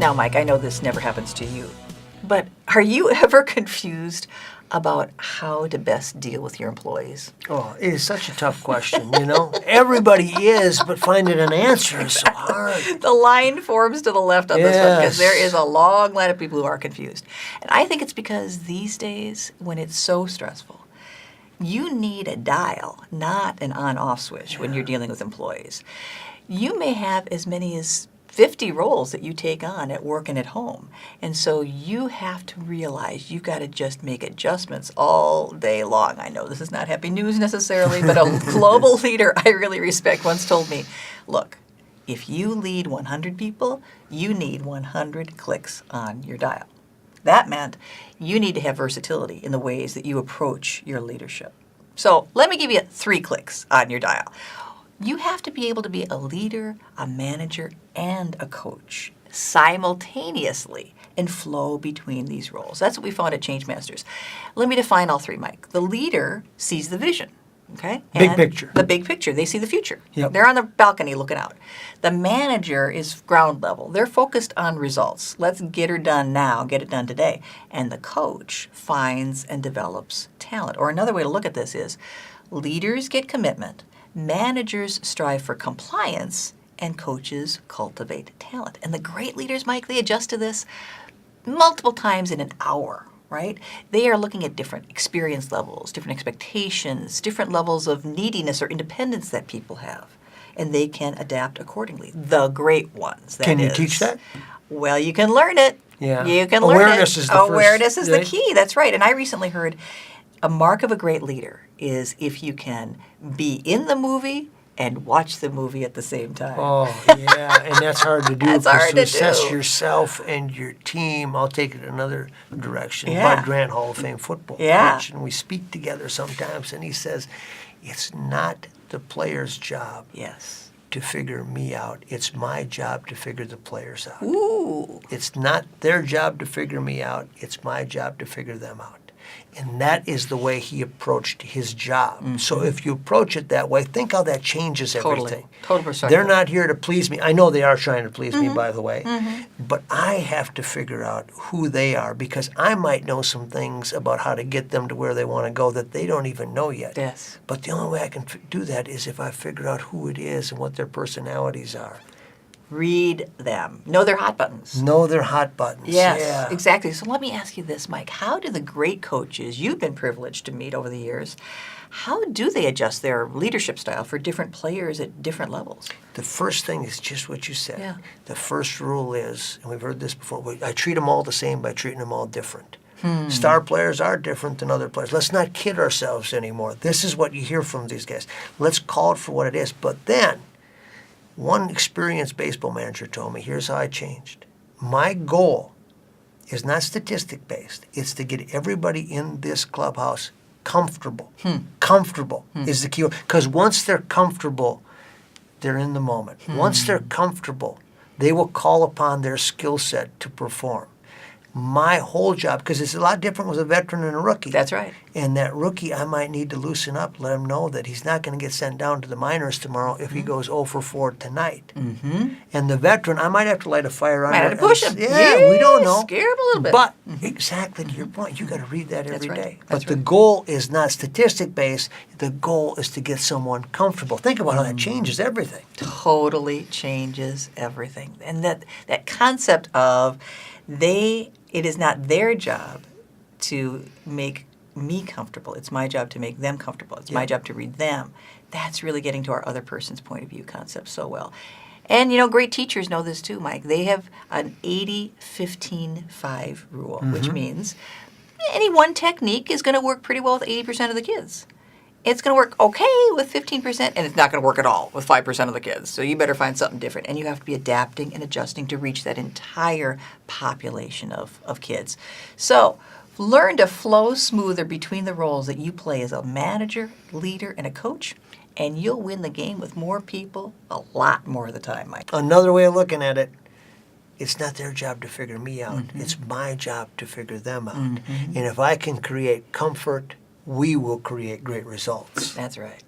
Now, Mike, I know this never happens to you, but are you ever confused about how to best deal with your employees? Oh, it is such a tough question, you know? Everybody is, but finding an answer is so hard. The line forms to the left on this one because Yes. there is a long line of people who are confused. And I think it's because these days, when it's so stressful, you need a dial, not an on-off switch when you're dealing with employees. You may have as many as 50 roles that you take on at work and at home. And so you have to realize you've got to just make adjustments all day long. I know this is not happy news necessarily, but a global leader I really respect once told me, look, if you lead 100 people, you need 100 clicks on your dial. That meant you need to have versatility in the ways that you approach your leadership. So let me give you 3 clicks on your dial. You have to be able to be a leader, a manager, and a coach simultaneously and flow between these roles. That's what we found at Change Masters. Let me define all 3, Mike. The leader sees the vision, okay? Big picture. The big picture. They see the future. Yep. They're on the balcony looking out. The manager is ground level. They're focused on results. Let's get her done now, get it done today. And the coach finds and develops talent. Or another way to look at this is leaders get commitment, managers strive for compliance, and coaches cultivate talent. And the great leaders, Mike, they adjust to this multiple times in an hour, right? They are looking at different experience levels, different expectations, different levels of neediness or independence that people have. And they can adapt accordingly. The great ones, that Can you is. teach that? Well, you can learn it. Yeah. You can learn it. Awareness is the first, Awareness is the right? key. That's right. And I recently heard a mark of a great leader is if you can be in the movie and watch the movie at the same time. Oh, yeah, and that's hard to do. That's hard to assess do. yourself and your team. I'll take it another direction. Yeah. Bud Grant, Hall of Fame football Yeah. coach, and we speak together sometimes, and he says, it's not the player's job Yes. to figure me out. It's my job to figure the players out. Ooh. It's not their job to figure me out. It's my job to figure them out. And that is the way he approached his job. Mm-hmm. So if you approach it that way, think how that changes everything. Total perspective. They're not here to please me. I know they are trying to please Mm-hmm. me, by the way. But I have to figure out who they are because I might know some things about how to get them to where they want to go that they don't even know yet. Yes. But the only way I can do that is if I figure out who it is and what their personalities are. Read them. Know their hot buttons. Know their hot buttons. Yes, Yeah. exactly. So let me ask you this, Mike. How do the great coaches you've been privileged to meet over the years, how do they adjust their leadership style for different players at different levels? The first thing is just what you said. Yeah. The first rule is, and we've heard this before, I treat them all the same by treating them all different. Star players are different than other players. Let's not kid ourselves anymore. This is what you hear from these guys. Let's call it for what it is. But then, one experienced baseball manager told me, here's how I changed. My goal is not statistic-based. It's to get everybody in this clubhouse comfortable. Comfortable is the key word. Because once they're comfortable, they're in the moment. Once they're comfortable, they will call upon their skill set to perform. My whole job, because it's a lot different with a veteran and a rookie. That's right. And that rookie, I might need to loosen up, let him know that he's not going to get sent down to the minors tomorrow if he goes 0 for 4 tonight. And the veteran, I might have to light a fire Might under have to push him. Yeah, we don't know. Scare him a little bit. But exactly to your point, you got to read that every right. day. That's But the right. goal is not statistic-based. The goal is to get someone comfortable. Think about how that changes everything. Totally changes everything. And that concept of it is not their job to make me comfortable. It's my job to make them comfortable. It's my job to read them. That's really getting to our other person's point of view concept so well. And, great teachers know this too, Mike. They have an 80-15-5 rule, which means any one technique is going to work pretty well with 80% of the kids. It's going to work okay with 15%, and it's not going to work at all with 5% of the kids. So you better find something different. And you have to be adapting and adjusting to reach that entire population of kids. So learn to flow smoother between the roles that you play as a manager, leader, and a coach, and you'll win the game with more people a lot more of the time, Mike. Another way of looking at it, it's not their job to figure me out. It's my job to figure them out. And if I can create comfort, we will create great results. That's right.